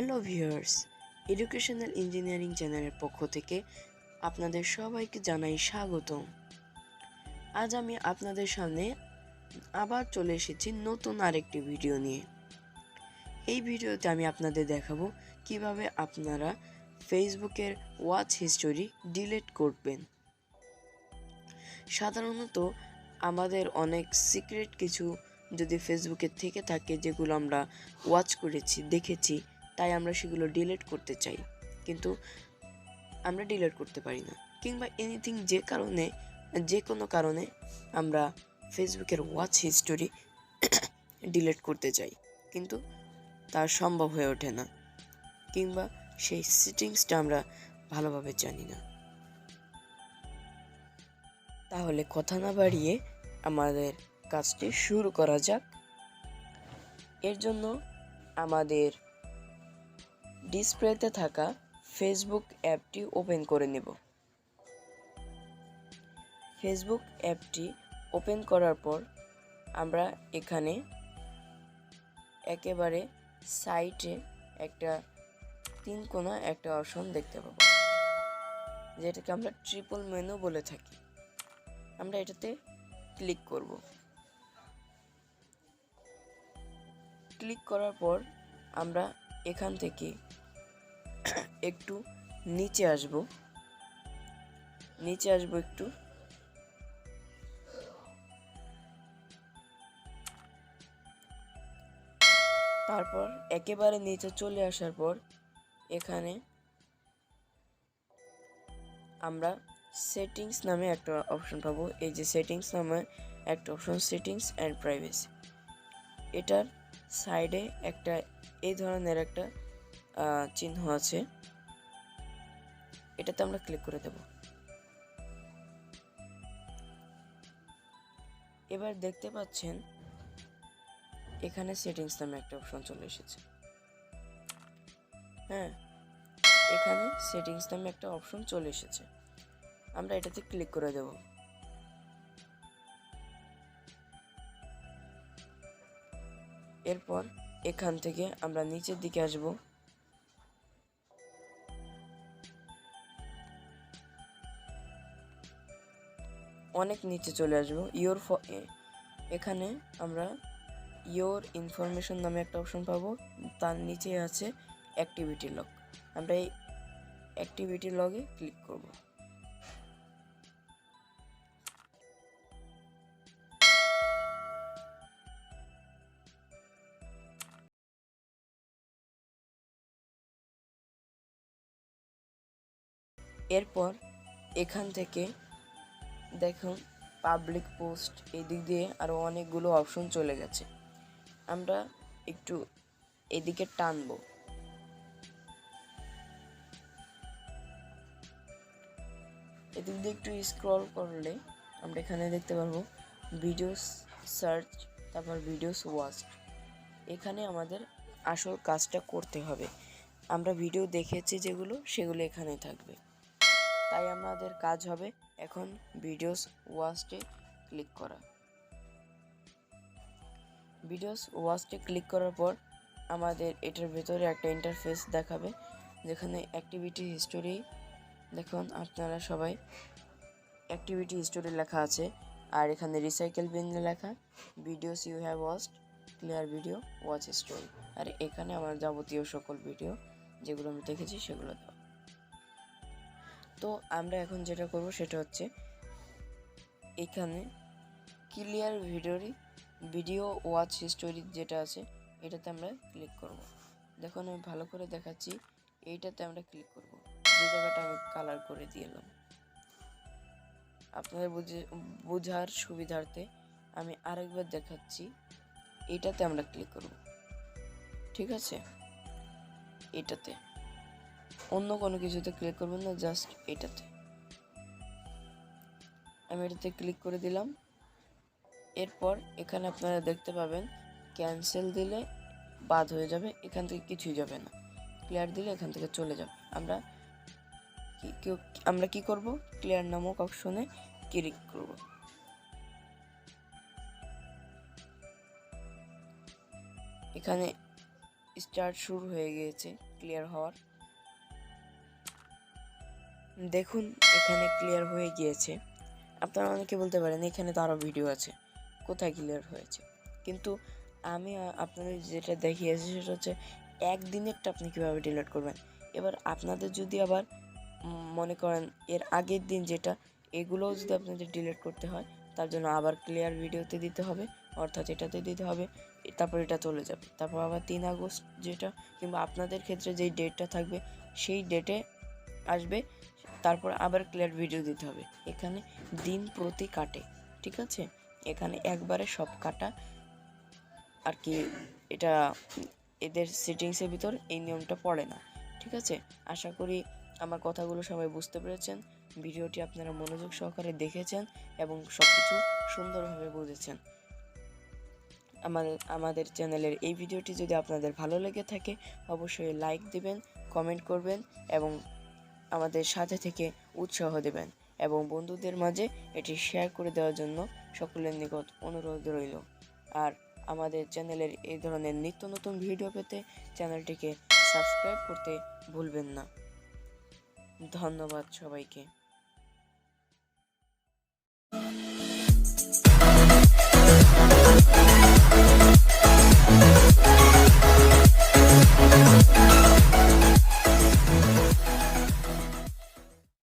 Hello viewers, educational engineering চ্যানেলের পক্ষ থেকে আপনাদের সবাইকে জানাই স্বাগতম। আজ আমি আপনাদের সামনে আবার চলে এসেছি নতুন আরেকটি ভিডিও নিয়ে। এই ভিডিওতে আমি আপনাদের দেখাবো কিভাবে আপনারা ফেসবুকের ওয়াচ হিস্টোরি ডিলিট করবেন। সাধারণত আমাদের অনেক সিক্রেট কিছু যদি ফেসবুকে থেকে থাকে যেগুলো আমরা ওয়াচ করেছি, দেখেছি, তাই আমরা সেগুলো ডিলিট করতে চাই, কিন্তু আমরা ডিলিট করতে পারি না, কিংবা এনিথিং যে কোনো কারণে আমরা ফেসবুকের ওয়াচ হিস্টোরি ডিলিট করতে চাই, কিন্তু তা সম্ভব হয়ে ওঠে না, কিংবা সেই সেটিংসটা আমরা ভালোভাবে জানি না। তাহলে কথা না বাড়িয়ে আমাদের কাজটি শুরু করা যাক। এর জন্য আমাদের ডিসপ্লেতে থাকা ফেসবুক অ্যাপটি ওপেন করে নেব। ফেসবুক অ্যাপটি ওপেন করার পর আমরা এখানে একেবারে সাইটে একটা তিন কোণা একটা অপশন দেখতে পাবো, যেটাকে আমরা ট্রিপল মেনু বলে থাকি। আমরা এটাতে ক্লিক করব। ক্লিক করার পর আমরা এখান থেকে একটু নিচে আসব একটু। তারপর একেবারে নিচে চলে আসার পর এখানে আমরা সেটিংস নামে একটা অপশন পাবো। এই যে সেটিংস নামে একটা অপশন, সেটিংস অ্যান্ড প্রাইভেসি, এটার সাইডে একটা এই ধরনের একটা চিহ্ন আছে, এটাতে আমরা ক্লিক করে দেব। এবার দেখতে পাচ্ছেন এখানে সেটিংস নামে একটা অপশন চলে এসেছে। হ্যাঁ, এখানে সেটিংস নামে একটা অপশন চলে এসেছে, আমরা এটাতে ক্লিক করে দেব। এরপর এখান থেকে আমরা নিচের দিকে আসব। অনেক নিচে চলে আসবো। এখানে আমরা ইয়োর ইনফরমেশন নামে একটা অপশন পাবো, তার নিচে আছে অ্যাক্টিভিটি লগ। আমরা এই অ্যাক্টিভিটি লগে ক্লিক করব। এরপর এখান থেকে দেখুন পাবলিক পোস্ট, এদিক দিয়ে আরও অনেকগুলো অপশন চলে গেছে। আমরা একটু এদিকে টানবো। এদিক দিয়ে একটু স্ক্রল করলে আমরা এখানে দেখতে পারবো ভিডিওস সার্চ, তারপর ভিডিওস ওয়াচড। এখানে আমাদের আসল কাজটা করতে হবে। আমরা ভিডিও দেখেছি যেগুলো, সেগুলো এখানে থাকবে, তাই আমাদের কাজ হবে এখন ভিডিওস ওয়াচডে ক্লিক করা। ভিডিওস ওয়াচডে ক্লিক করার পর আমাদের এটার ভেতরে একটা ইন্টারফেস দেখাবে, যেখানে অ্যাক্টিভিটি হিস্টোরি, দেখুন আপনারা সবাই অ্যাক্টিভিটি হিস্টোরি লেখা আছে, আর এখানে রিসাইকেল বিনে লেখা videos you have watched, clear video, watch history, আর এখানে আমার যাবতীয় সকল ভিডিও যেগুলো আমি দেখেছি সেগুলো দেওয়া। তো আমরা এখন যেটা করব সেটা হচ্ছে এখানে ক্লিয়ার ভিডিও ওয়াচ হিস্টোরি যেটা আছে এটাতে আমরা ক্লিক করব। দেখুন আমি ভালো করে দেখাচ্ছি, এইটাতে আমরা ক্লিক করব, যে জায়গাটা আমি কালার করে দিলাম। আপনাদের বোঝার সুবিধার্থে আমি আরেকবার দেখাচ্ছি, এটাতে আমরা ক্লিক করব। ঠিক আছে, এটাতে, অন্য কোনো কিছুতে ক্লিক করবেন না, জাস্ট এটাতে। আমি এটাতে ক্লিক করে দিলাম। এরপর এখানে আপনারা দেখতে পাবেন ক্যান্সেল দিলে বাদ হয়ে যাবে, এখান থেকে কিছুই যাবে না। ক্লিয়ার দিলে এখান থেকে চলে যাবে। আমরা কি করব, ক্লিয়ার নামক অপশনে ক্লিক করব। এখানে স্টার্ট শুরু হয়ে গিয়েছে ক্লিয়ার হওয়ার। দেখুন এখানে ক্লিয়ার হয়ে গিয়েছে। আপনারা অনেকে বলতে পারেন এখানে তো আরও ভিডিও আছে, কোথায় ক্লিয়ার হয়েছে? কিন্তু আমি আপনাদের যেটা দেখিয়েছি সেটা হচ্ছে একদিনেরটা আপনি কীভাবে ডিলিট করবেন। এবার আপনাদের যদি আবার মনে করেন এর আগের দিন যেটা, এগুলোও যদি আপনাদের ডিলিট করতে হয় তার জন্য আবার ক্লিয়ার ভিডিওতে দিতে হবে, অর্থাৎ এটাতে দিতে হবে, তারপর এটা চলে যাবে। তারপর আবার 3 আগস্ট যেটা, কিংবা আপনাদের ক্ষেত্রে যেই ডেটটা থাকবে সেই ডেটে আসবে, তারপর আবার ক্লিয়ার ভিডিও দিতে হবে। এখানে দিন প্রতি কাটে, ঠিক আছে? এখানে একবারে সব কাটা আর কি, এটা এদের সেটিংসের ভিতর এই নিয়মটা পড়ে না, ঠিক আছে? আশা করি আমার কথাগুলো সবাই বুঝতে পেরেছেন, ভিডিওটি আপনারা মনোযোগ সহকারে দেখেছেন এবং সব কিছু সুন্দরভাবে বুঝেছেন। আমাদের চ্যানেলের এই ভিডিওটি যদি আপনাদের ভালো লেগে থাকে অবশ্যই লাইক দিবেন, কমেন্ট করবেন এবং আমাদের সাথে থেকে উৎসাহ দেবেন, এবং বন্ধুদের মাঝে এটি শেয়ার করে দেওয়ার জন্য সকলের নিকট অনুরোধ রইল। আর আমাদের চ্যানেলের এই ধরনের নিত্য নতুন ভিডিও পেতে চ্যানেলটিকে সাবস্ক্রাইব করতে ভুলবেন না। ধন্যবাদ সবাইকে।